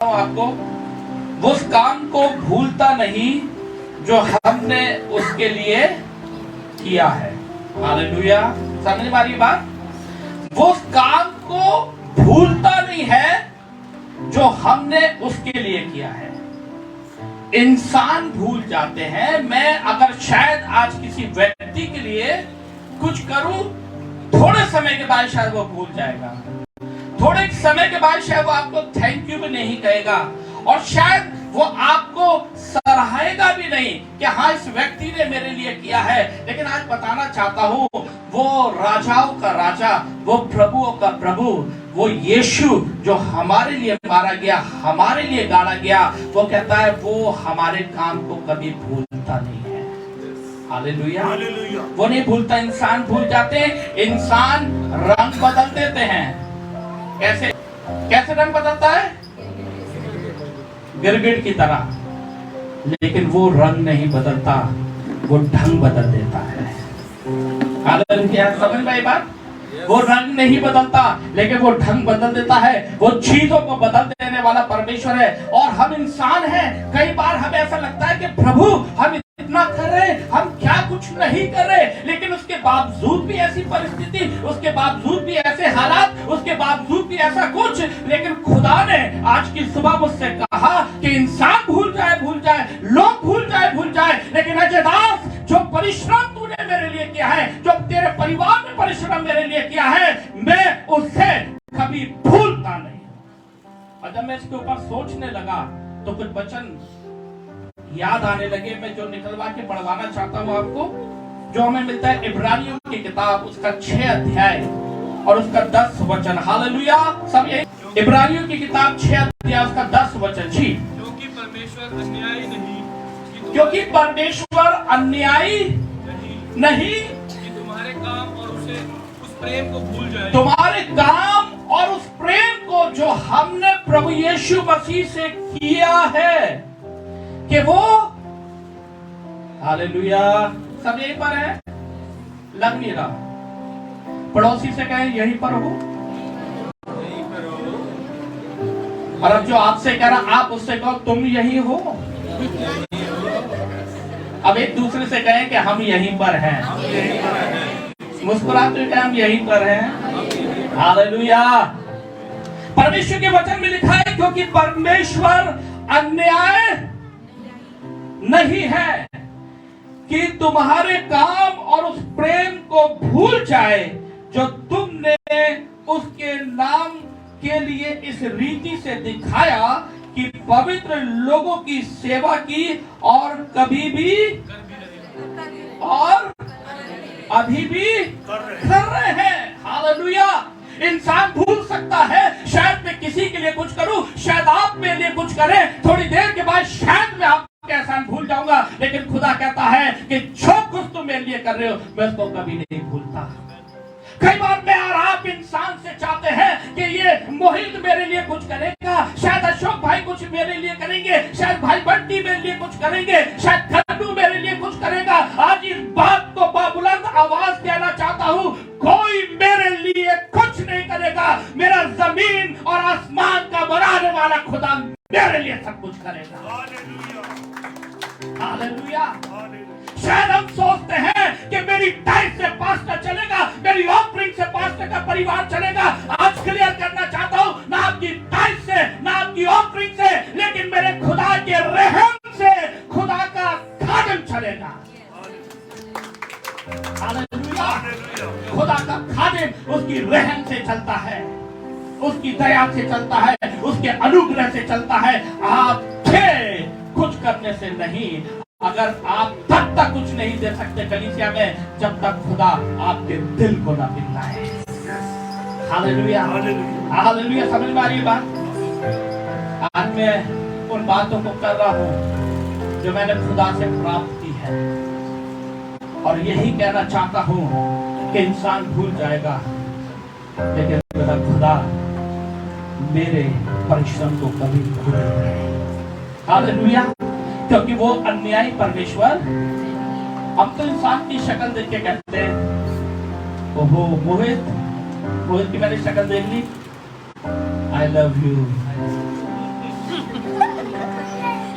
हूं आपको, वो उस काम को भूलता नहीं जो हमने उसके लिए किया है। हालेलुया, समझ में आ रही बात? वो उस काम को भूलता नहीं है जो हमने उसके लिए किया है। इंसान भूल जाते हैं। मैं अगर शायद आज किसी व्यक्ति के लिए कुछ करूं, थोड़े समय के बाद शायद वो भूल जाएगा, थोड़े समय के बाद शायद वो आपको थैंक यू भी नहीं कहेगा, और शायद वो आपको सराहेगा भी नहीं कि हाँ इस व्यक्ति ने मेरे लिए किया है। लेकिन आज बताना चाहता हूं, वो राजाओं का राजा, वो प्रभुओं का प्रभु, वो यीशु जो हमारे लिए मारा गया, हमारे लिए गाड़ा गया, वो कहता है वो हमारे काम को कभी भूलता नहीं है। हालेलुया, वो नहीं भूलता। इंसान भूल जाते हैं, इंसान रंग बदल देते हैं। कैसे कैसे रंग बदलता है? गिरगिट की तरह। लेकिन वो रंग नहीं बदलता, वो ढंग बदल देता है। हालेलुया, समझ में आई बात? वो रंग नहीं बदलता, लेकिन वो ढंग बदल देता है। वो चीजों को बदल देने वाला परमेश्वर है। और हम इंसान हैं, कई बार हमें ऐसा लगता है कि प्रभु हम इतना कर रहे, हम क्या कुछ नहीं कर रहे, लेकिन उसके बावजूद भी ऐसी परिस्थिति, उसके बावजूद भी ऐसे हालात, उसके बावजूद भी ऐसा कुछ। लेकिन खुदा ने आज की सुबह मुझसे कहा कि इंसान भूल जाए, लोग भूल जाए, लेकिन अजय दास, जो परिश्रम तूने मेरे लिए किया है, जो तेरे परिवार ने परिश्रम मेरे लिए किया है, मैं उससे कभी भूलता नहीं। और जब मैं इसके ऊपर सोचने लगा तो कुछ वचन याद आने लगे। मैं जो निकलवा के पढ़वाना चाहता हूं आपको, जो हमें मिलता है इब्रानियों की किताब, उसका 6 अध्याय और उसका 10 वचन। हालेलुया, सब यही इब्रानियों की किताब 6 अध्याय उसका 10 वचन। जी, क्योंकि परमेश्वर अन्यायी नहीं, क्योंकि परमेश्वर अन्यायी नहीं कि तुम्हारे काम और उस प्रेम को भूल जाए। तुम्हारे काम और उस प्रेम को जो हमने प्रभु यीशु मसीह से किया है, कि वो, हालेलुया, सब यहीं पर है, लग नहीं रहा। पड़ोसी से कहें यहीं पर हो। और अब जो आपसे कह रहा, आप उससे कहो तुम यही हो। अब एक दूसरे से कहें कि हम यहीं पर हैं। मुस्कुराते हुए हम यहीं पर हैं। हालेलुया। परमेश्वर के वचन में लिखा है, क्योंकि परमेश्वर अन्याय नहीं है कि तुम्हारे काम और उस प्रेम को भूल जाए जो तुमने उसके नाम के लिए इस रीति से दिखाया कि पवित्र लोगों की सेवा की, और कभी भी और अभी भी कर रहे हैं। हालेलुया। इंसान भूल सकता है, शायद मैं किसी के लिए कुछ करूं, शायद आप मेरे लिए कुछ करें, थोड़ी देर के बाद शायद मैं आपके एहसान भूल जाऊंगा, लेकिन खुदा कहता है कि जो कुछ तुम मेरे लिए कर रहे हो मैं उसको कभी नहीं भूलता। कई बार मैं और आप इंसान से चाहते हैं कि ये मोहित मेरे लिए कुछ करेगा, शायद अशोक भाई कुछ मेरे लिए करेंगे, शायद भाई बंटी मेरे लिए कुछ करेंगे, शायद खन्नू मेरे लिए कुछ करेगा। आज इस बात को बुलंद आवाज कहना चाहता हूँ, कोई मेरे लिए कुछ नहीं करेगा। मेरा जमीन और आसमान का बनाने वाला खुदा मेरे लिए सब कुछ करेगा। हालेलुया। शायद हम सोचते हैं कि मेरी टाइप से पास्टर चलेगा, मेरी ऑफरिंग से पास्टर का परिवार चलेगा। आज क्लियर करना चाहता हूं, ना आपकी टाइप से, ना आपकी ऑफरिंग से, लेकिन मेरे खुदा के रहम से खुदा का खादिम चलेगा। हालेलुया। खुदा का खादिम उसकी रहम से चलता है, उसकी दया से चलता है, उसके अनुग्रह से चलता है। आपके कुछ करने से नहीं। अगर आप तब तक कुछ नहीं दे सकते कलीसिया में, जब तक खुदा आपके दिल को ना पिघलाए। Hallelujah, hallelujah. समझ में आ रही बात? आज मैं उन बातों को कर रहा हूं जो मैंने खुदा से प्राप्त की है, और यही कहना चाहता हूं कि इंसान भूल जाएगा, लेकिन मेरा खुदा मेरे परिश्रम को कभी भूल नहीं। हालेलुया। क्योंकि वो अन्यायी परमेश्वर, हम तो इंसान की शक्ल देख के कहते हैं, ओहो मोहित की मैंने शक्ल देख ली, आई लव यू।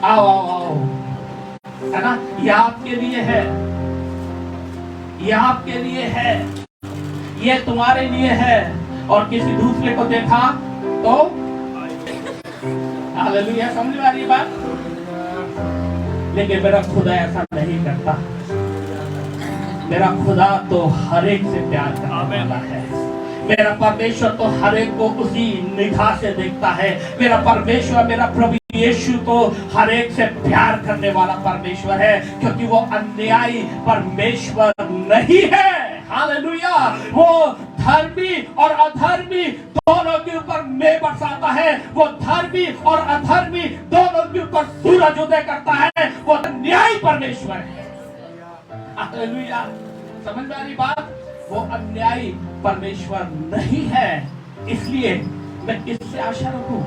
आओ आओ आओ, है ना, ये आपके लिए है, ये आपके लिए है, ये तुम्हारे लिए है। और किसी दूसरे को देखा तो हालेलुया, समझ में आ रही बात? लेकिन मेरा खुदा ऐसा नहीं करता। मेरा खुदा तो हर एक से प्यार करने वाला है। मेरा परमेश्वर तो हर एक को उसी निगाह से देखता है। मेरा परमेश्वर, मेरा प्रभु यीशु तो हर एक से प्यार करने वाला परमेश्वर है, क्योंकि वो अन्यायी परमेश्वर नहीं है। हालेलुया, वो धर्मी और अधर्मी दोनों के ऊपर मेघ बरसाता है। वो धर्मी और अधर्मी दोनों के ऊपर सूरज उदय करता है। वो न्यायी परमेश्वर है। हालेलुया, समझ में आ रही बात? वो अन्यायी परमेश्वर नहीं है। इसलिए मैं किससे आशा रखूं?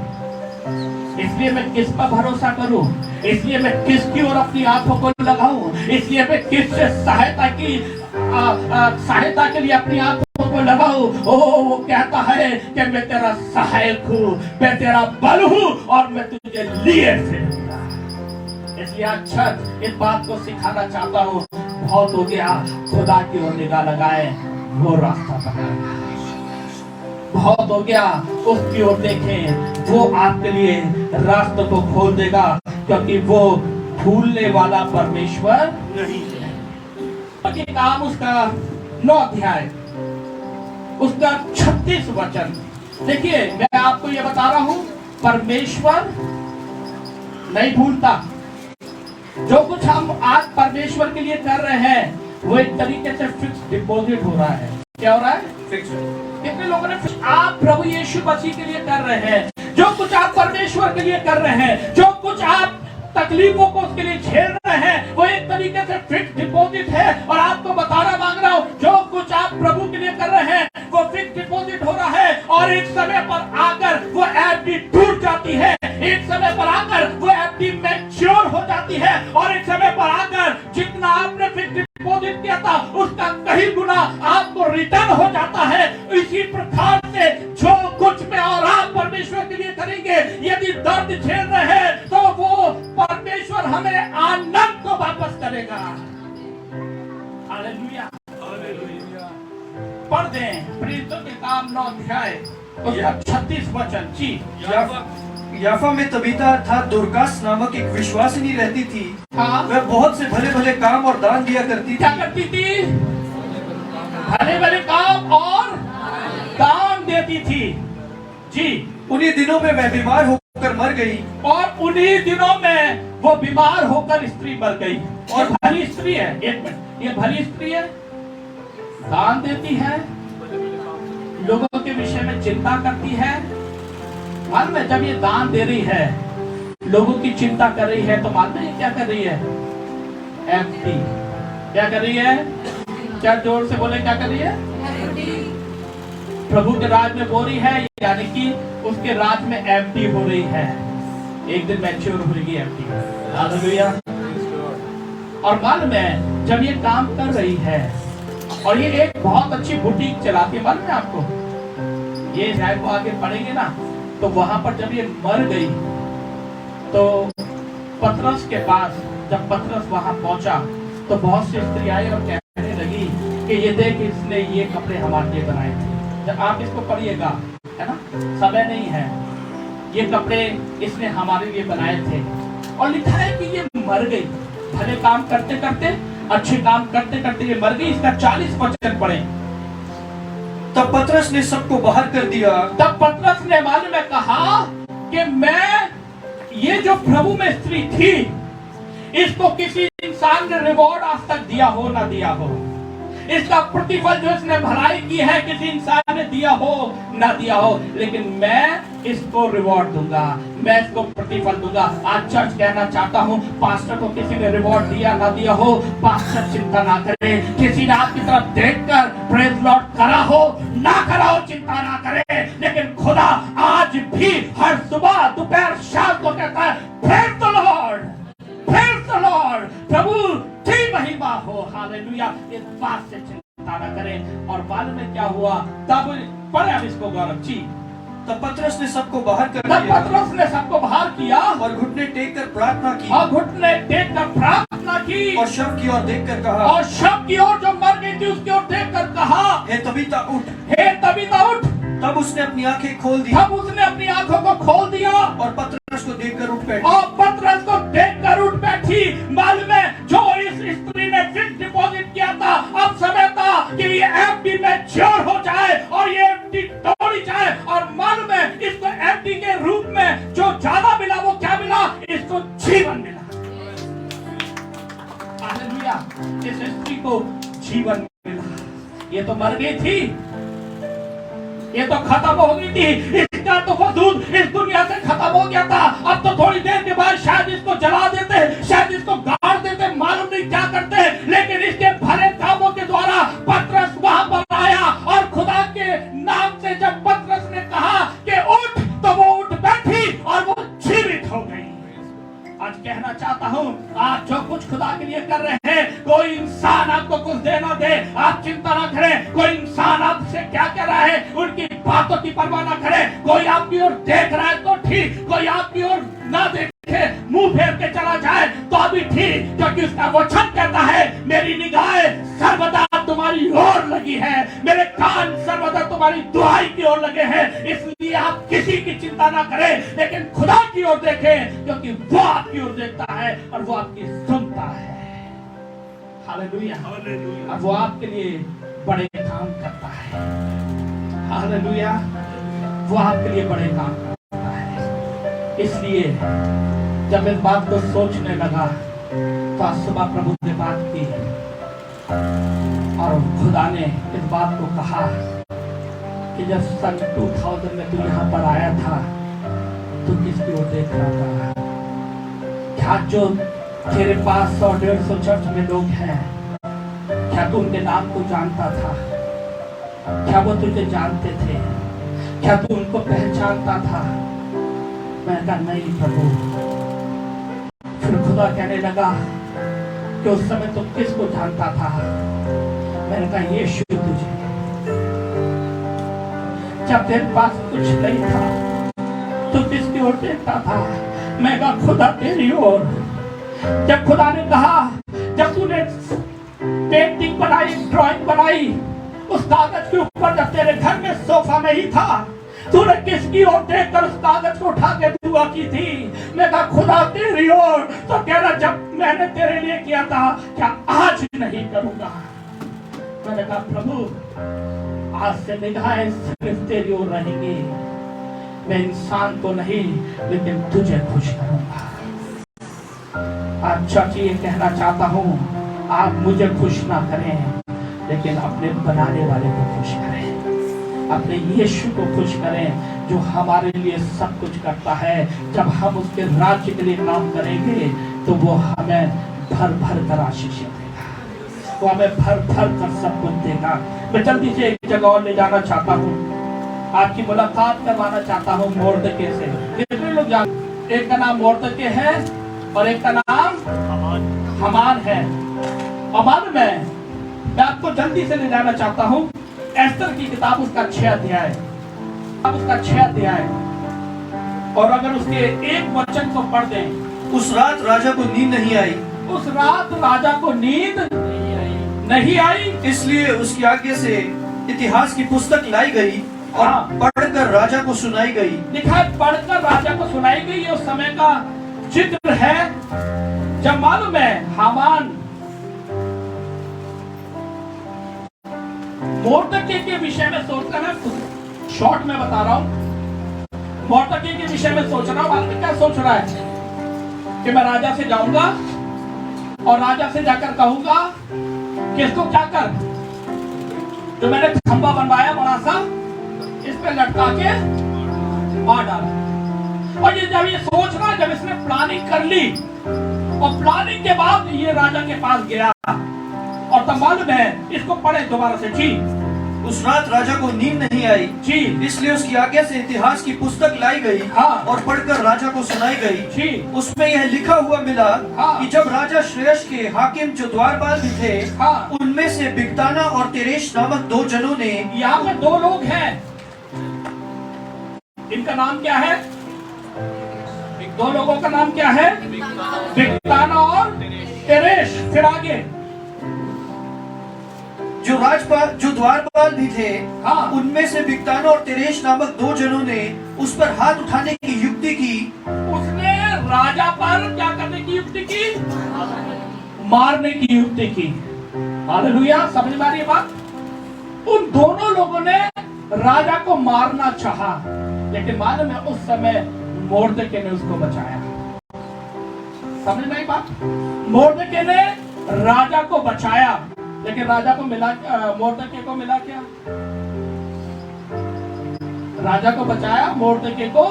इसलिए मैं किस पर भरोसा करूं? इसलिए मैं किसकी ओर अपनी आंखों को लगाऊं? इसलिए मैं किससे सहायता के लिए अपनी आंखों को लगाऊं? वो कहता है कि मैं तेरा सहायक हूं, मैं तेरा बल हूं और मैं तुझे लिए फिरूंगा। इसलिए अच्छा इस बात को सिखाना चाहता हूं। बहुत हो गया, खुदा की ओर निगाह लगाए, वो रास्ता बनाएगा। बहुत हो गया, उसकी ओर देखें, वो आपके लिए रास्ते को खोल देगा, क्योंकि वो भूलने वाला परमेश्वर नहीं है। ये काम उसका 9 अध्याय उसका 36 वचन। देखिए, मैं आपको ये बता रहा हूं, परमेश्वर नहीं भूलता। जो कुछ हम आज परमेश्वर के लिए कर रहे हैं, वो एक तरीके से फिक्स डिपॉजिट हो रहा है। क्या हो रहा है? फिक्स। कितने लोगों ने आप प्रभु यीशु मसीह के लिए कर रहे हैं, जो कुछ आप परमेश्वर के लिए कर रहे हैं, जो कुछ आप तकलीफों को उसके लिए झेल रहे हैं, वो एक तरीके से फिक्स डिपॉजिट है। और आपको बताना मांग रहा हूं, जो कुछ आप प्रभु के लिए कर रहे हैं, वो फिक्स डिपॉजिट हो रहा है। और एक समय पर आकर वो एफडी टूट जाती है, एक समय पर आकर वो एफडी मैच्योर हो जाती है, और एक समय पर आकर जितना आपने फिक्स डिपॉजिट किया था, उसका कहीं गुना आपको रिटर्न हो जाता है। इसी प्रकार से जो कुछ में और आप परमेश्वर के लिए करेंगे, यदि दर्द झेल रहे हैं, तो वो परमेश्वर हमें आनंद को वापस करेगा। Hallelujah, hallelujah. पढ़ दें प्रेरितों के काम 9 अध्याय उसका 36 वचन। जी, याफा में तबीता अर्थात दुर्गास नामक एक विश्वासिनी रहती थी। हाँ। वह बहुत से भले भले काम और दान दिया करती थी। क्या करती थी? भले भले काम और दान देती थी। जी, उन्हीं दिनों में वह बीमार होकर मर गई। और उन्हीं दिनों में वो बीमार होकर स्त्री मर गई। और भली स्त्री है, एक मिनट, ये भली स्त्री है, दान देती है, लोगों के विषय में चिंता करती है। मालूम है, जब ये दान दे रही है, लोगों की चिंता कर रही है, तो मालूम है क्या कर रही है? एफडी। क्या कर रही है? क्या जोर से बोले, क्या कर रही है? प्रभु के राज में बोल रही है, यानी कि उसके राज में एफडी हो रही है। एक दिन मैच्योर हो रही एफडी। हालेलुया। और मालूम है, जब ये काम कर रही है, और ये एक बहुत अच्छी बुटीक चलाती है, मालूम है आपको? ये शायद को आगे पढ़ेंगे ना, तो वहां पर जब ये मर गई, तो पतरस के पास जब पतरस वहां पहुंचा, तो बहुत सी स्त्री आई और कहने लगी कि ये देख, इसने ये कपड़े हमारे लिए बनाए थे। जब आप इसको पढ़िएगा, है ना, समय नहीं है, ये कपड़े इसने हमारे लिए बनाए थे। और लिखा है कि ये मर गई, भले काम करते करते, अच्छे काम करते करते ये मर गई। इसका 40 वचन पढ़े। तब पतरस ने सबको बाहर कर दिया। तब पतरस ने मालूम में कहा कि मैं, ये जो प्रभु में स्त्री थी, इसको किसी इंसान ने रिवॉर्ड आज तक दिया हो ना दिया हो, इसका प्रतिफल जो इसने भलाई की है किसी इंसान ने दिया हो ना दिया हो, लेकिन मैं इसको रिवॉर्ड दूंगा, मैं इसको प्रतिफल दूंगा। आज चर्च कहना चाहता हूं, पास्टर को किसी ने रिवॉर्ड दिया ना दिया हो, पास्टर चिंता ना करे। किसी ने आपकी तरफ देखकर प्रेज लॉर्ड करा हो ना करा हो, चिंता ना करे। लेकिन खुदा आज भी हर सुबह दोपहर शाम को कहता है, praise the lord, praise the lord, प्रभु की महिमा हो। हालेलुया। इस बात से चिंता न करें। और बाद में क्या हुआ? तब पढ़े हम इसको, गौरव जी। तब पतरस ने सबको बाहर कर तब दिया पतरस ने सबको बाहर किया और घुटने टेक कर प्रार्थना की और घुटने टेक कर प्रार्थना की और शव की ओर देखकर कहा, और शव की ओर जो मर गई थी उसकी ओर देख कर कहा, हे तबीता उठ। हे तबीता उठ। तब उसने अपनी आंखें खोल दी तब उसने अपनी आंखों को खोल दिया और पतरस को देखकर उठ बैठी। और पतरस को देखकर उठ बैठी। मालूम है जो इस स्त्री ने फिक्स डिपॉजिट किया था, अब समय था कि ये एफडी मैच्योर हो जाए और ये एफडी तोड़ी जाए। और मालूम है इसको एफडी के रूप में जो ज्यादा मिला वो क्या मिला, इसको जीवन मिला। हालेलुया। इस स्त्री को जीवन मिला। ये तो मर गई थी, ये तो खत्म हो गई थी, इसका तो वजूद इस दुनिया से खत्म हो गया था। अब तो थोड़ी देर के बाद शायद इसको जला देते, शायद इसको गाड़ देते, मालूम नहीं क्या करते। लेकिन इसके भले कामों के द्वारा पतरस वहां पर आया और खुदा के नाम से जब पतरस ने कहा कि उठ, तो वो उठ बैठी और वो जीवित हो गई। आज कहना चाहता हूँ, आप जो कुछ खुदा के लिए कर रहे हैं, कोई इंसान आपको कुछ देना दे, आप चिंता ना करें। कोई इंसान आपसे क्या कह रहा है, उनकी बातों की परवाह ना करें। कोई आपकी ओर देख रहा है तो ठीक, कोई आपकी ओर ना देखे, मुंह फेर के चला जाए तो अभी ठीक, क्योंकि उसका वचन कहता है, मेरी निगाहें सर्वदा तुम्हारी ओर लगी है, मेरे कान सर्वदा तुम्हारी दुआई की ओर लगे हैं। इसलिए आप किसी की चिंता ना करें, लेकिन खुदा की ओर देखें, क्योंकि वो आपकी ओर देखता है और वो आपकी सुनता है। हालेलुया। और वो आपके लिए बड़े काम करता है। हालेलुया। वो आपके लिए बड़े काम करता है। इसलिए जब इस बात को सोचने लगा तो आज सुबह प्रभु ने बात की और खुदा ने इस बात को कहा कि जब सन 2000 में तू यहाँ पर आया था तो किसकी ओर देख रहा था? क्या जो तेरे पास 100-150 चर्च में लोग हैं, क्या तू उनके नाम को जानता था? क्या वो तुझे जानते थे? क्या तू उनको पहचानता था? मैं कहा नहीं प्रभु। फिर खुदा कहने लगा कि उस समय तुम किसको जानता था? मैंने कहा यीशु तुझे। जब तेरे पास कुछ नहीं था तो किसकी ओर देखता था? मैं कहा खुदा तेरी ओर। जब खुदा ने कहा, जब तूने पेंटिंग बनाई, ड्राइंग बनाई, उस कागज के ऊपर जब तेरे घर में सोफा में ही था, तूने किसकी ओर देखकर उस कागज को उठा के दुआ की थी? मैं कहा खुदा तेरी ओर। तो कह रहा जब मैंने तेरे लिए किया था, क्या आज नहीं करूंगा? मैंने कहा प्रभु आज से निगाहें सिर्फ तेरी ओर रहेंगी। मैं इंसान को नहीं लेकिन तुझे खुश करूंगा। आज चर्च ये कहना चाहता हूँ, आप मुझे खुश ना करें लेकिन अपने बनाने वाले को खुश करें, अपने यीशु को खुश करें जो हमारे लिए सब कुछ करता है। जब हम उसके राज्य के लिए काम करेंगे तो वो हमें भर भर कर आशीष देगा, वो हमें भर भर कर सब कुछ देगा। मैं जल्दी से एक जगह और ले जाना चाहता हूँ, आपकी मुलाकात करवाना चाहता हूँ मोर्दके से। कितने लोग जानते? एक का नाम मोर्दके है और एक का नाम हमान है। अमान में मैं आपको जल्दी से ले जाना चाहता हूँ एस्तर की किताब, उसका 6 अध्याय, उसका 6 अध्याय। और अगर उसके एक वचन को पढ़ दें, उस रात राजा को नींद नहीं आई। उस रात राजा को नींद नहीं आई, इसलिए उसकी आज्ञा से इतिहास की पुस्तक लाई गई और पढ़कर राजा को सुनाई गई। लिखा है पढ़कर राजा को सुनाई गई। उस समय का जिक्र है जब मालूम है हामान मोर्दके के विषय में सोच रहा है। शॉर्ट में बता रहा हूं, मोर्दके के विषय में सोच रहा हूं। मालूम क्या सोच रहा है कि मैं राजा से जाऊंगा और राजा से जाकर कहूंगा कि इसको क्या कर, जो मैंने खंबा बनवाया बड़ा सा, इस पे लटका के मार डाला। और ये जब ये सोच रहा, जब इसने प्लानिंग कर ली और प्लानिंग के बाद ये राजा के पास गया और तब मालूम है, इसको पढ़े दोबारा से जी। उस रात राजा को नींद नहीं आई जी, इसलिए उसकी आज्ञा से इतिहास की पुस्तक लाई गई। हाँ। और पढ़कर राजा को सुनाई गई जी। उसमें यह लिखा हुआ मिला। हाँ। कि जब राजा श्रेयस के हाकिम जो द्वारपाल भी थे, हाँ। उनमें से बिगताना और तेरेश नामक 2 जनों ने, यहाँ पे 2 लोग हैं, इनका नाम क्या है? दो लोगों का नाम क्या है? बिगतान और तेरेश। फिर आगे जो द्वारपाल भी थे, हाँ, उनमें से बिगतान और तेरेश नामक दो जनों ने उस पर हाथ उठाने की युक्ति की। उसने राजा पर क्या करने की युक्ति की? मारने की युक्ति की। हालेलुया, समझ में आ रही है बात? उन दोनों लोगों ने राजा को मारना चाहा, लेकिन मालूम है उस समय मोर्दके ने उसको बचाया। समझ में आई बात? मोर्दके ने राजा को बचाया, लेकिन राजा को मिला, मोर्दके को मिला क्या? राजा को बचाया, मोर्दके को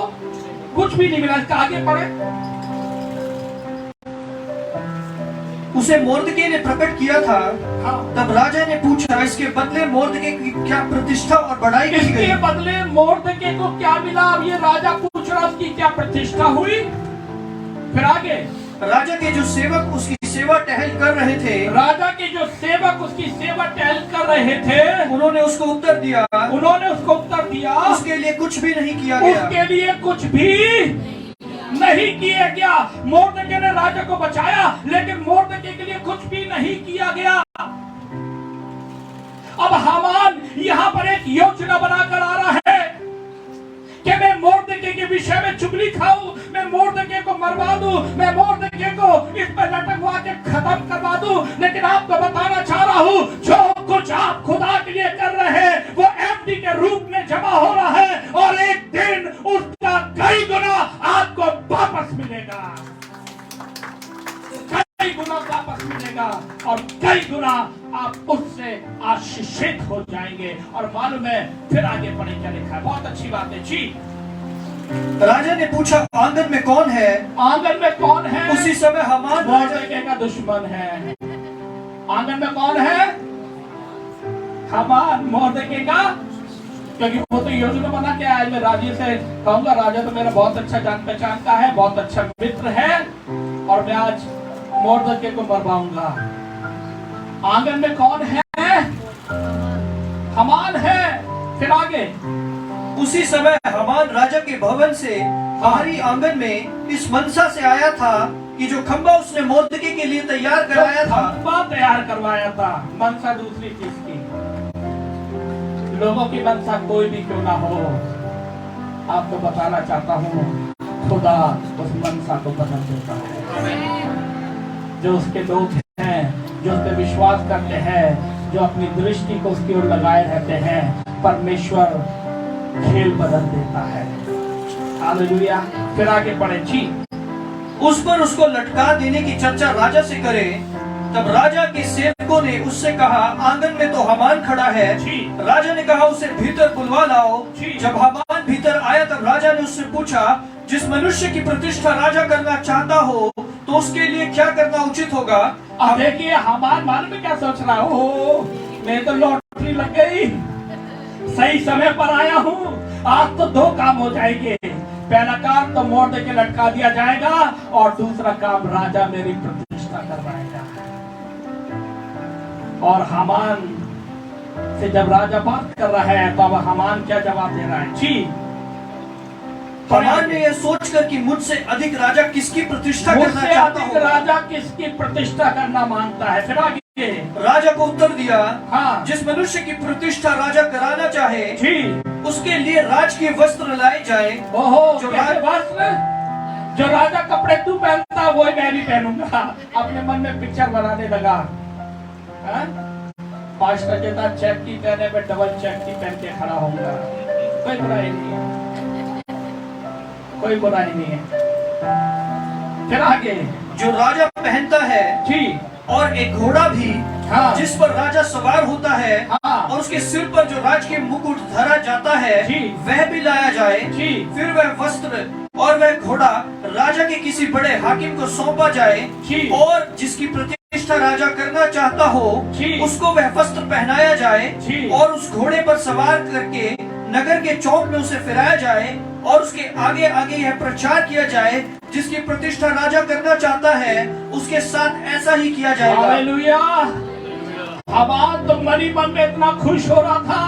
कुछ भी नहीं मिला। इसका आगे पढ़े। उसे मोर्दके ने प्रकट किया था। हाँ। तब राजा ने पूछा, इसके बदले मोर्दके की क्या प्रतिष्ठा और बड़ाई की गई? इसके बदले मोर्दके को क्या मिला? अब ये राजा पूछ रहा, उसकी क्या प्रतिष्ठा हुई? फिर आगे, राजा के जो सेवक उसकी सेवा टहल कर रहे थे, राजा के जो सेवक उसकी सेवा टहल कर रहे थे, उन्होंने उसको उत्तर दिया, उसके लिए कुछ भी नहीं किया गया। उसके लिए कुछ भी नहीं किया गया। मोर्दके ने राजा को बचाया, लेकिन मोर्दके के लिए कुछ भी नहीं किया गया। अब हामान यहाँ पर एक योजना बनाकर आ रहा है कि मैं मोर्दके के विषय में चुगली खाऊं, मैं मोर्दके को मरवा दूं, मैं मोर्दके को इस पर लटकवा के खत्म करवा दूं। लेकिन आपको बताना चाह रहा हूं, जो कुछ आप खुदा के लिए कर रहे हैं वो एफडी के रूप में जमा हो रहा है, और एक दिन उसका कई गुना आपको वापस मिलेगा। कई गुना वापस मिलेगा, और कई गुना आप उससे आशीषित हो जाएंगे। और मालूम है, फिर आगे पढ़े क्या लिखा है, बहुत अच्छी बात है जी। राजा ने पूछा, आंगन में कौन है? आंगन में कौन है? उसी समय हामान मोर्दके का दुश्मन है। आंगन में कौन है? हामान, मोर्दके का, क्योंकि वो तो योजना बना के आया, मैं राजा से कहूंगा, राजा तो मेरा बहुत अच्छा जान पहचान का है, बहुत अच्छा मित्र है, और मैं आज मोर्दके को मरवाऊंगा। आंगन में कौन है? हामान है। फिर आगे, उसी समय हामान राजा के भवन से बाहरी आंगन में इस मनसा से आया था कि जो खंबा उसने मोर्दके के लिए तैयार कराया था, खंबा तैयार करवाया था। मनसा दूसरी चीज की, लोगों की मनसा कोई भी क्यों ना हो, आपको बताना चाहता हूँ, खुदा उस मनसा को बदल देता है। जो उसके लोग हैं, जो उस पर विश्वास करते हैं, जो अपनी दृष्टि को उसकी ओर लगाए रहते हैं, परमेश्वर खेल बदल देता है। हालेलुया। फिर आगे पढ़े जी। उस पर उसको लटका देने की चर्चा राजा से करे। तब राजा के सेवकों ने उससे कहा, आंगन में तो हामान खड़ा है। राजा ने कहा, उसे भीतर बुलवा लाओ। जब हामान भीतर आया, तब राजा ने उससे पूछा, जिस मनुष्य की प्रतिष्ठा राजा करना चाहता हो तो उसके लिए क्या करना उचित होगा? अब देखिए, हामान मालूम में क्या सोच रहा हो, मेरी तो लॉटरी लग गई, सही समय पर आया हूँ, आज तो दो काम हो जाएंगे। पहला काम तो मोर्दके लटका दिया जाएगा, और दूसरा काम राजा मेरी प्रतिष्ठा करवाएगा। और हामान से जब राजा बात कर रहा है, तो अब हामान क्या जवाब दे रहा है जी। हामान ने यह सोचकर कि मुझसे अधिक राजा किसकी प्रतिष्ठा करना चाहता होगा, राजा किसकी प्रतिष्ठा करना मांगता है। फिर आगे राजा को उत्तर दिया, हाँ, जिस मनुष्य की प्रतिष्ठा राजा कराना चाहे जी, उसके लिए राज के वस्त्र लाए जाए। ओहो, जो वस्त्र, जो राजा कपड़े तू पहनता वही मैं भी पहनूंगा। अपने मन में पिक्चर बनाने लगा। पास्टर कहता, चेक की पहने में डबल चेक की पहन के खड़ा होऊंगा। कोई बुराई नहीं है, कोई बुराई नहीं है। फिर आगे, जो राजा पहनता है जी, और एक घोड़ा भी, हाँ, जिस पर राजा सवार होता है, हाँ, और उसके सिर पर जो राज के मुकुट धरा जाता है, वह भी लाया जाए। फिर वह वस्त्र और वह घोड़ा राजा के किसी बड़े हाकिम को सौंपा जाए, और जिसकी प्रतिष्ठा राजा करना चाहता हो उसको वह वस्त्र पहनाया जाए, और उस घोड़े पर सवार करके नगर के चौक में उसे फिराया जाए, और उसके आगे आगे यह प्रचार किया जाए, जिसकी प्रतिष्ठा राजा करना चाहता है उसके साथ ऐसा ही किया जाएगा। हालेलुया। हामान तो मन ही मन में इतना खुश हो रहा था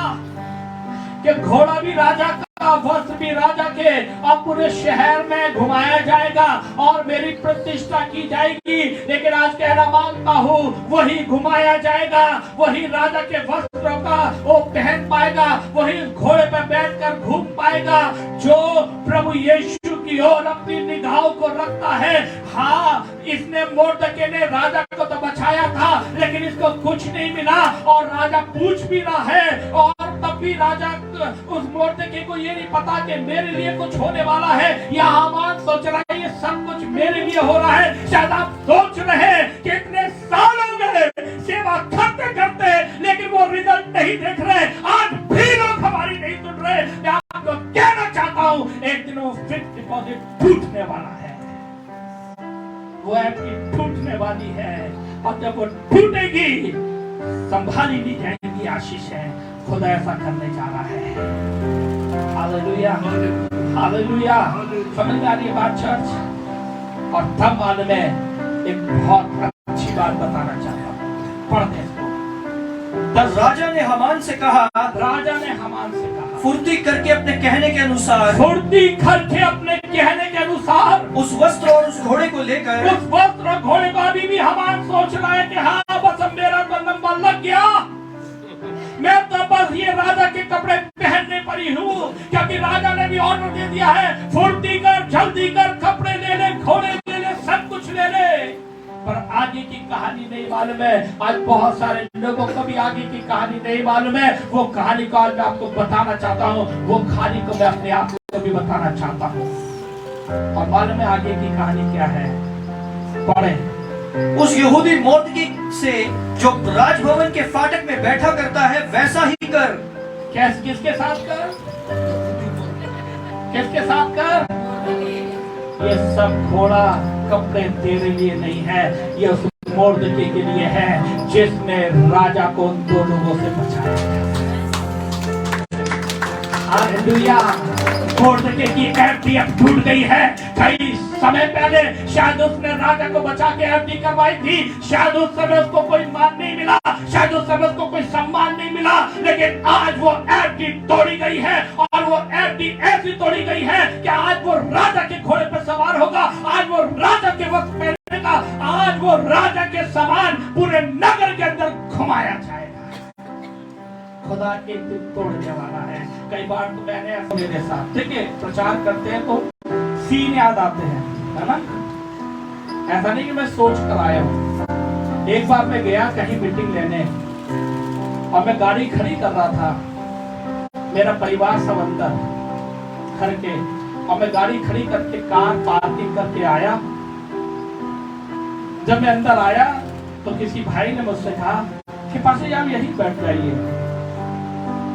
कि घोड़ा भी राजा का का वस्त्र भी राजा के अब पूरे शहर में घुमाया जाएगा और मेरी प्रतिष्ठा की जाएगी। लेकिन आज कहना मांगता हूँ, वही घुमाया जाएगा, वही राजा के वस्त्रों का वो पहन पाएगा, वही घोड़े पर बैठकर घूम पाएगा जो प्रभु यीशु की ओर अपनी निगाहों को रखता है। हाँ, इसने मोर्दके ने राजा को तो बचाया था, लेकिन इसको कुछ नहीं मिला और राजा पूछ भी रहा है। और तब भी राजा उस मोर्दके को ये नहीं पता कि मेरे लिए कुछ होने वाला है, या हामान सोच रहा है ये सब कुछ मेरे लिए हो रहा है। शायद आप सोच रहे हैं कि इतने साल हो गए सेवा करते करते, लेकिन वो रिजल्ट नहीं देख रहे, आज भी लोग हमारी नहीं सुन रहे। मैं आपको कहना चाहता हूँ, एक दिन वो फिक्स डिपॉजिट टूटने वाला है, वो आपकी टूटने वाली है, और जब वो टूटेगी संभाली नहीं जाएगी आशीष है। खुदा ऐसा करने जा रहा है। Hallelujah, hallelujah. समझ में आ रही है बात चर्च? और तब बाद में एक बहुत अच्छी बात बताना चाहता हूँ, पढ़ते इसको। तब राजा ने हामान से कहा, फुर्ती करके अपने कहने के अनुसार, उस वस्त्र और उस घोड़े को लेकर, उस वस्त्र और घोड़े को अभी भी हामान सोच रहा है कि हाँ बस अब मेरा तो नंबर लग गया, मैं तो बस ये राजा के कपड़े पहनने पर ही हूँ, क्योंकि राजा ने भी ऑर्डर दे दिया है, फुर्ती कर, जल्दी कर, कपड़े ले ले, घोड़े ले ले, सब कुछ ले ले। पर आगे की कहानी नहीं मालूम है। आज बहुत सारे लोगों को भी आगे की कहानी नहीं मालूम है। वो कहानी को आज मैं आपको बताना चाहता हूँ, वो कहानी को मैं अपने आप को भी बताना चाहता हूँ। और मालूम है आगे की कहानी क्या है? पढ़े। उस यहूदी मोर्दके से जो राजभवन के फाटक में बैठा करता है वैसा ही कर। किसके साथ कर? किसके साथ कर? ये सब घोड़ा कपड़े तेरे लिए नहीं है, ये उस मोर्दके के लिए है जिसने राजा को उन दो लोगों से बचाया। हालेलुया। मोर्दके की एफडी अब टूट गई है। कई समय पहले शायद उसने राजा को बचा के एफडी करवाई थी, शायद उस समय उसको कोई मान नहीं मिला, शायद उस समय उसको कोई सम्मान नहीं मिला, लेकिन आज वो एफडी तोड़ी गई है। और वो एफडी ऐसी तोड़ी गई है कि आज वो राजा के घोड़े पर सवार होगा, आज वो राजा के वक्त पहनेगा, आज वो राजा के समान पूरे नगर के अंदर घुमाया जाएगा। खुदा एक दिन तोड़ने वाला है। कई बार तो मैंने ऐसा मेरे साथ, ठीक है, प्रचार करते हैं तो सीन याद आते हैं, है ना? ऐसा नहीं कि मैं सोच कर आया हूँ। एक बार मैं गया कहीं मीटिंग लेने और मैं गाड़ी खड़ी कर रहा था, मेरा परिवार सब अंदर घर के, और मैं गाड़ी खड़ी करके कार पार्किंग करके आया। जब मैं अंदर आया तो किसी भाई ने मुझसे कहा कि पासे आप यहीं बैठ जाइए,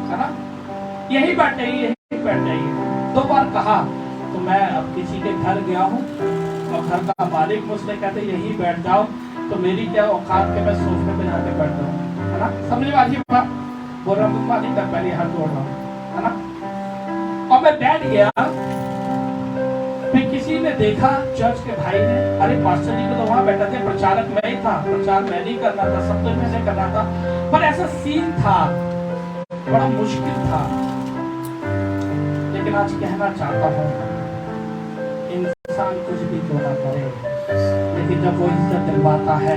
है ना, यहीं बैठ जाइए, यहीं बैठ जाइए। 2 बार कहा तो मैं अब किसी के घर गया हूँ और घर का मालिक मुझसे कहते यहीं बैठ जाओ, तो मेरी क्या औकात के मैं सोफे पे जाके बैठ जाऊँ, है ना? समझ में आ रही बात? बोल रहा हूँ मालिक का पहले हाथ जोड़ रहा हूँ, है ना? और मैं बैठ गया। फिर किसी ने देखा, चर्च के भाई ने, अरे पास्टर जी को तो वहां बैठा थे, प्रचारक मैं ही था, प्रचार मैं नहीं करना था, सब कुछ मैंने करना था। पर ऐसा सीन था, बड़ा मुश्किल था। लेकिन आज कहना चाहता हूँ, इंसान कुछ भी क्यों ना करे, लेकिन जब वो इज्जत दिलवाता है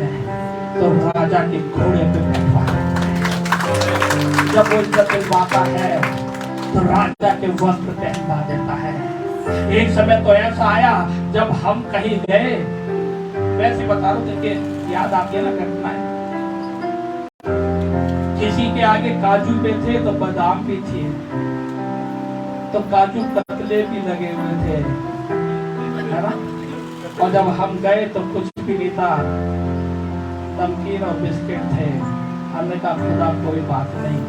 तो राजा के घोड़े पे बैठवाता है। जब वो इज्जत दिलवाता है तो राजा के वस्त्र पहनवा देता है। एक समय तो ऐसा आया जब हम कहीं गए, वैसे बता रहा हूं, देखिए याद आती है ना घटना है, किसी के आगे काजू पे थे तो बादाम भी थे, तो काजू कतले भी लगे हुए थे, है ना? और जब हम गए तो कुछ भी नहीं था, नमकीन और बिस्किट थे। हमने कहा खुदा कोई बात नहीं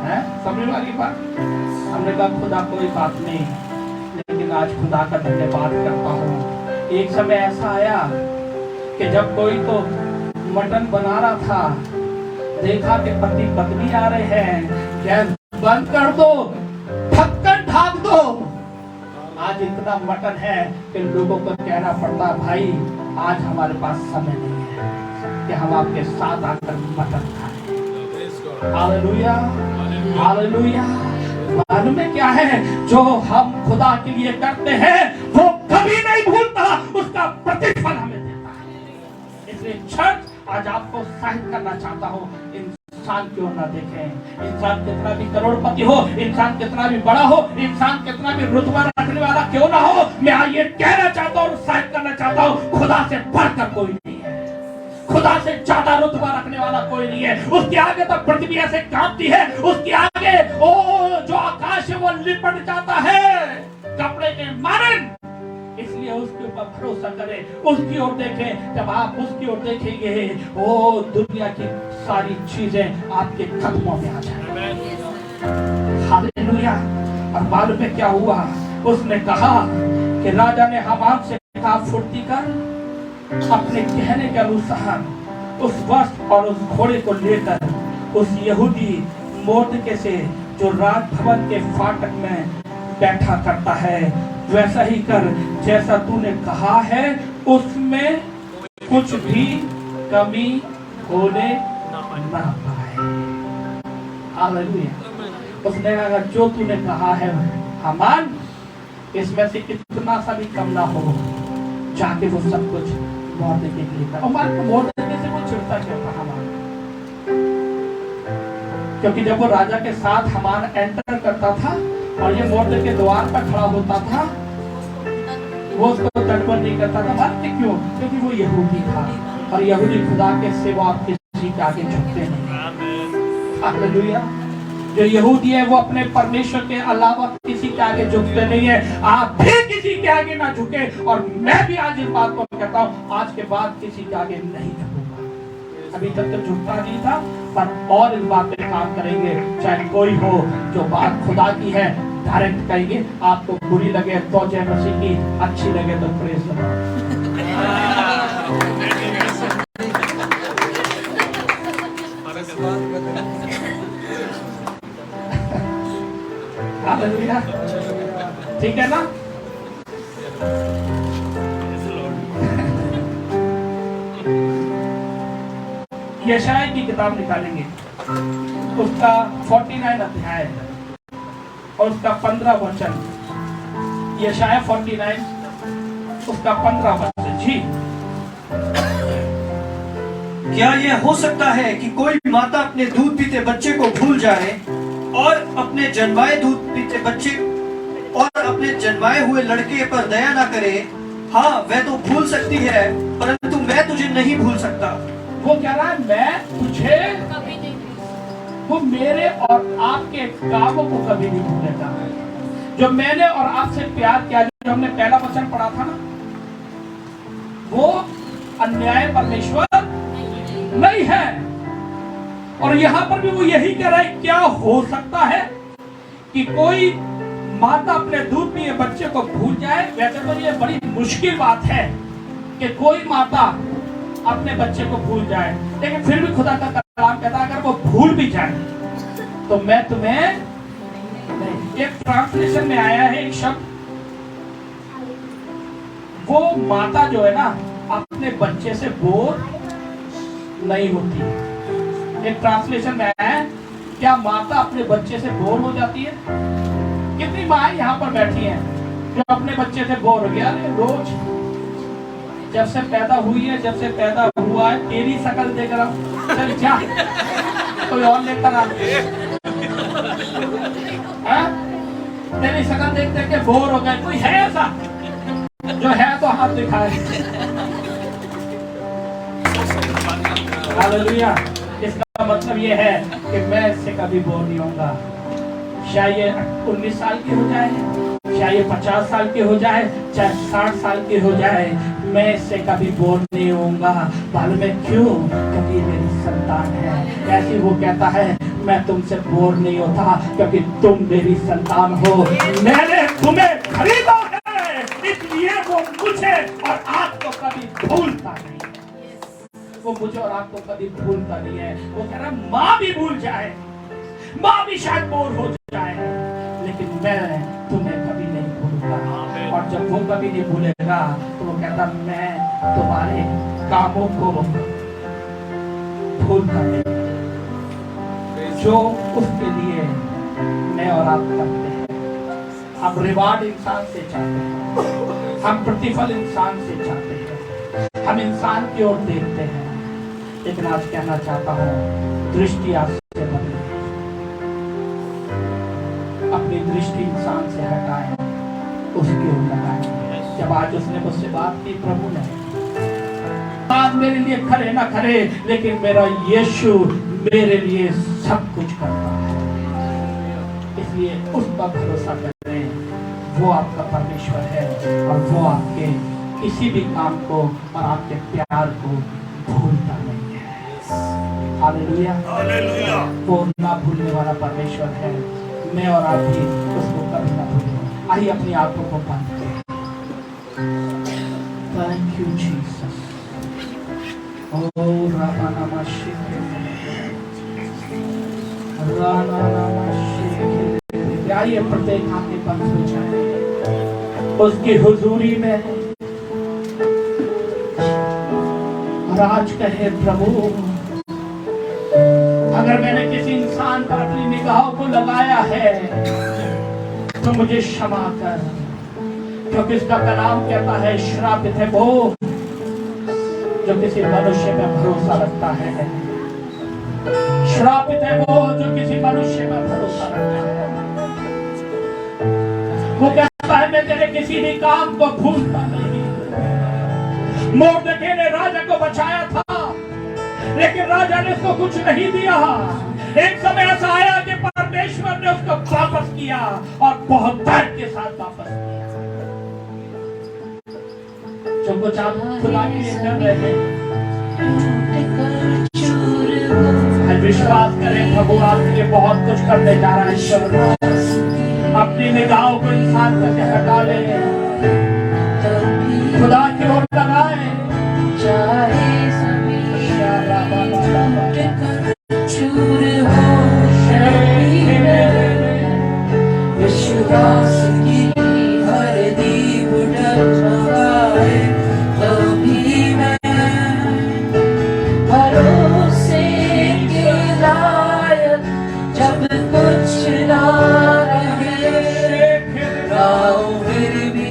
है, समझ में आ गई बात? हमने कहा खुदा कोई बात नहीं, लेकिन आज खुदा का धन्यवाद करता हूँ। एक समय ऐसा आया कि जब कोई तो मटन बना रहा था, देखा कि पति पत्नी आ रहे हैं, गैस बंद कर दो, ढक्कन ढाक दो। आज इतना मटन है कि लोगों को कहना पड़ता, भाई आज हमारे पास समय नहीं है कि हम आपके साथ आकर मटन खाएं। Hallelujah, hallelujah. मालूम है क्या है? जो हम खुदा के लिए करते हैं वो कभी नहीं भूलता, उसका प्रतिफल हमें देता है। इसलिए चर्च आज आपको उत्साहित करना चाहता हूँ, इंसान क्यों ना देखें, इंसान कितना भी करोड़पति हो, इंसान कितना भी बड़ा हो, इंसान कितना भी रुतबा रखने वाला क्यों ना हो, मैं ये कहना चाहता हूँ, उत्साहित करना चाहता हूँ, खुदा से बढ़कर कोई नहीं है, खुदा से ज्यादा रुतबा रखने वाला कोई नहीं है। उसके आगे तो पृथ्वी ऐसे कांपती है, उसके आगे ओ जो आकाश है वो लिपट जाता है कपड़े के मानन। इसलिए उसके ऊपर भरोसा करें, उसकी ओर देखें। जब आप उसकी ओर देखेंगे, ओ दुनिया की सारी चीजें आपके कदमों में आ जाएंगी। हालेलुया। और मालूम है क्या हुआ? उसने कहा कि राजा ने हामान से कहा, फुर्ती कर, अपने कहने के अनुसार उस वस्त्र और उस घोड़े को लेकर उस यहूदी मोर्दके से जो राजभवन के फाटक में बैठा करता है वैसा ही कर, जैसा तूने कहा है उसमें कुछ भी कमी होने ना पाए। हालेलुया। उसने कहा जो तूने कहा है हामान, इसमें से इतना सा भी कम ना हो, जाके वो सब कुछ मोर्दके के लिए। और मोर्दके से वो चिढ़ता क्यों था हामान? क्योंकि जब वो राजा के साथ हामान एंटर करता था और ये मोर्दके के द्वार पर खड़ा होता था, वो उसको तटबंध नहीं करता था। मानते क्यों? क्योंकि वो यहूदी था और यहूदी खुदा के सिवा किसी के आगे झुकते नहीं। हालेलुया। जो यहूदी है वो अपने परमेश्वर के अलावा किसी के आगे झुकते नहीं है। आप भी किसी के आगे ना झुके, और मैं भी आज इस बात को कहता हूँ, आज के बाद किसी के आगे नहीं झुकूंगा। अभी तक तो झुकता नहीं था, पर और इस बात पे काम करेंगे। चाहे कोई हो, जो बात खुदा की है डायरेक्ट कहेंगे। आपको बुरी लगे तो जय मसीह की, अच्छी लगे तो प्रेज द हालेलुया। ठीक है ना? यशाया की किताब निकालेंगे, उसका 49 अध्याय है और उसका 15 वचन। यशाया 49 उसका 15 वचन। जी। क्या यह हो सकता है कि कोई माता अपने दूध पीते बच्चे को भूल जाए और अपने जन्माए दूध पीते बच्चे और अपने जन्माए हुए लड़के पर दया ना करे? हाँ, वह तो भूल सकती है, परंतु मैं तुझे नहीं भूल सकता। वो कह रहा है मैं तुझे कभी नहीं, वो मेरे और आपके कामों को कभी नहीं भूलेगा। जो मैंने और आपसे प्यार किया, जो हमने पहला वचन पढ़ा था ना, वो अन्याय परमेश्वर नहीं है। और यहाँ पर भी वो यही कह रहा है, क्या हो सकता है कि कोई माता अपने दूध पिए बच्चे को भूल जाए? वैसे तो ये बड़ी मुश्किल बात है कि कोई माता अपने बच्चे को भूल जाए, लेकिन फिर भी खुदा का कलाम कहता है अगर वो भूल भी जाए तो मैं तुम्हें नहीं। एक ट्रांसलेशन में आया है एक शब्द, वो माता जो है ना अपने बच्चे से बोर नहीं होती। एक ट्रांसलेशन में आया है, क्या माता अपने बच्चे से बोर हो जाती है? कितनी माँ यहाँ पर बैठी हैं जो अपने बच्चे से बोर हो गया? रोज जब से पैदा हुई है, जब से पैदा हुआ है, तेरी शकल देख रहा हूँ, चल जा कोई और लेकर आ। तेरी शकल देख देख के बोर हो गए। कोई है ऐसा? जो है तो हाथ दिखाए। हालेलुया। इसका मतलब ये है कि मैं इससे कभी बोर नहीं होऊंगा। चाहे ये 19 साल की हो जाए, चाहे ये 50 साल की हो जाए, चाहे 60 साल की हो जाए, मैं इससे कभी बोर नहीं होऊंगा। मालूम है क्यों? क्योंकि मेरी संतान है। ऐसे वो कहता है मैं तुमसे बोर नहीं होता क्योंकि तुम मेरी संतान हो। मैंने तुम्हें खरीदा है, इसलिए वो मुझे और आपको कभी भूलता नहीं। वो मुझे और आपको कभी भूलता नहीं है। वो कह रहा है माँ भी भूल जाए, माँ भी शायद बोर हो जाए, लेकिन मैं तुम्हें कभी नहीं भूलूंगा। और जब वो कभी नहीं भूलेगा तो वो कहता मैं तुम्हारे कामों को भूलता नहीं। जो उसके लिए मैं और आप करते हैं। हम रिवार्ड इंसान से चाहते हैं, हम प्रतिफल इंसान से चाहते हैं, हम इंसान की ओर देखते हैं। लेकिन आज कहना चाहता हूँ, दृष्टि आज से बदले, अपनी दृष्टि इंसान से हटाएं, उसकी ओर लगाएं। जब आज उसने मुझसे बात की, प्रभु ने आज मेरे लिए खरे ना खरे, लेकिन मेरा यीशु मेरे लिए सब कुछ करता है, इसलिए उस पर भरोसा करें। वो आपका परमेश्वर है और वो आपके किसी भी काम को और आपके प्यार को भूलता नहीं है। Hallelujah, hallelujah. वो ना भूलने वाला परमेश्वर है। मैं और आप भी उसको कभी ना भूलें। आइए अपनी आंखों को बंद करें। Thank you Jesus. ओ रामा नामा आइए प्रत्येक आंखें बंद हो जाए उसकी हुजूरी में, और आज कहे, प्रभु अगर मैंने किसी इंसान पर अपनी निगाहों को लगाया है तो मुझे क्षमा कर, क्योंकि इसका कलाम कहता है, श्रापित है वो जो किसी मनुष्य में भरोसा रखता है। श्रापित है वो जो किसी मनुष्य में भरोसा रखता है। वो कहता है, मैं तेरे किसी भी काम को भूलता नहीं। मोर्दकै ने राजा को बचाया था, लेकिन राजा ने उसको कुछ नहीं दिया। एक समय ऐसा आया कि परमेश्वर ने उसको वापस किया, और बहुत दर्द के साथ वापस किया। जो कुछ आप खुदा के लिए कर रहे हैं, विश्वास करें, प्रभु आपके लिए बहुत कुछ करने जा रहा है। ईश्वर अपनी निगाहों को इंसान से हटा ले, खुदा की ओर लगाए। विश्वास की हर दीप डगमगाए, तभी मैं भरोसे के लायक जब कुछ ना रहे, फिर भी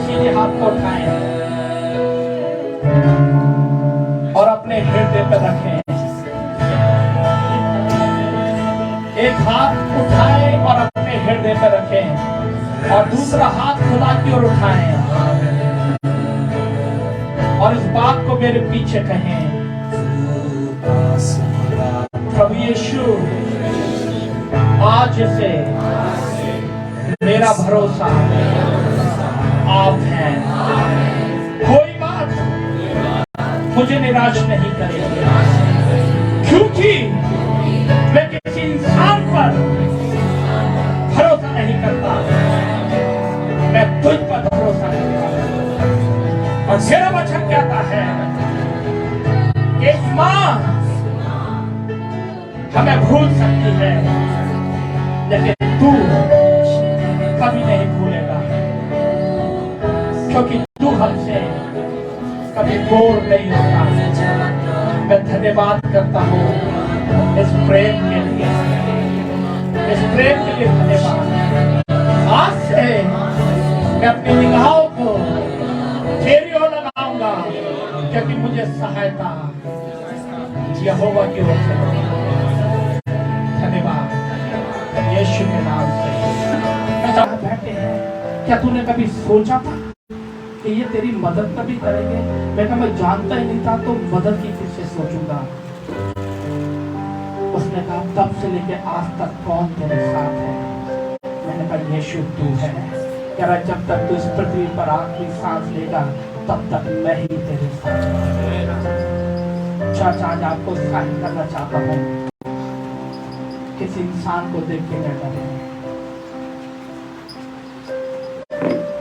सीधे हाथ को उठाएं और अपने हृदय पर रखें। एक हाथ उठाएं और अपने हृदय पर रखें और दूसरा हाथ खुदा की ओर उठाएं और इस बात को मेरे पीछे कहें, प्रभु यीशु, आज से मेरा भरोसा आप हैं। कोई बात मुझे निराश नहीं करेगी, क्योंकि मैं किसी इंसान पर भरोसा नहीं करता, मैं तुझ पर भरोसा करता हूं। और मेरा वचन कहता है कि मां हमें भूल सकती है, लेकिन तू कभी नहीं भूलेगा, क्योंकि तू हमसे कभी बोर नहीं होता। मैं धन्यवाद करता हूँ इस प्रेम के लिए, इस प्रेम के लिए धन्यवाद। आज से मैं अपनी निगाहों को तेरी ओर लगाऊंगा, क्योंकि मुझे सहायता यहोवा की ओर से मिलेगी। धन्यवाद यीशु के नाम से। बैठे हैं, क्या तूने कभी सोचा था कि ये तेरी मदद कभी करेंगे? मैं कहा मैं जानता ही नहीं था, तो मदद की किससे सोचूंगा। उसने कहा तब से लेके आज तक कौन तेरे साथ है? मैंने कहा यीशु तू है। कह रहा जब तक तू इस पृथ्वी पर आखिरी सांस लेगा तब तक मैं ही तेरे साथ हूं। चाचा आज आपको साइन करना चाहता हूँ, किसी इंसान को देख के न डरे।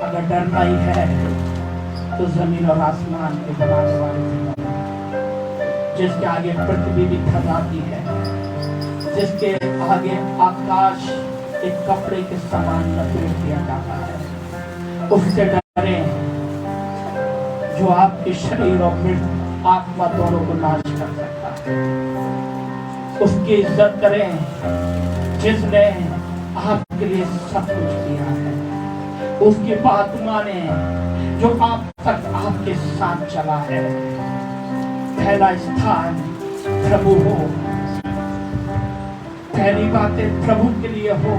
अगर डरना ही है तो जमीन और आसमान के बनाने वाले से डरो, जिसके आगे पृथ्वी भी थर्राती है, जिसके आगे आकाश एक कपड़े के समान लपेट दिया जाता है, उससे डरें जो आपके शरीर और मृत्यु आत्मा दोनों को नाश कर सकता है। उसकी इज्जत करें जिसने आपके लिए सब कुछ किया है। उसकी बात माने जो आप तक आपके साथ चला है। पहला स्थान प्रभु हो, पहली बातें प्रभु के लिए हो।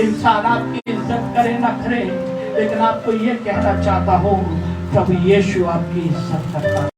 इंसान आपकी इज्जत करे ना करे, लेकिन आपको ये कहना चाहता हूँ प्रभु यीशु आपकी इज्जत करता है।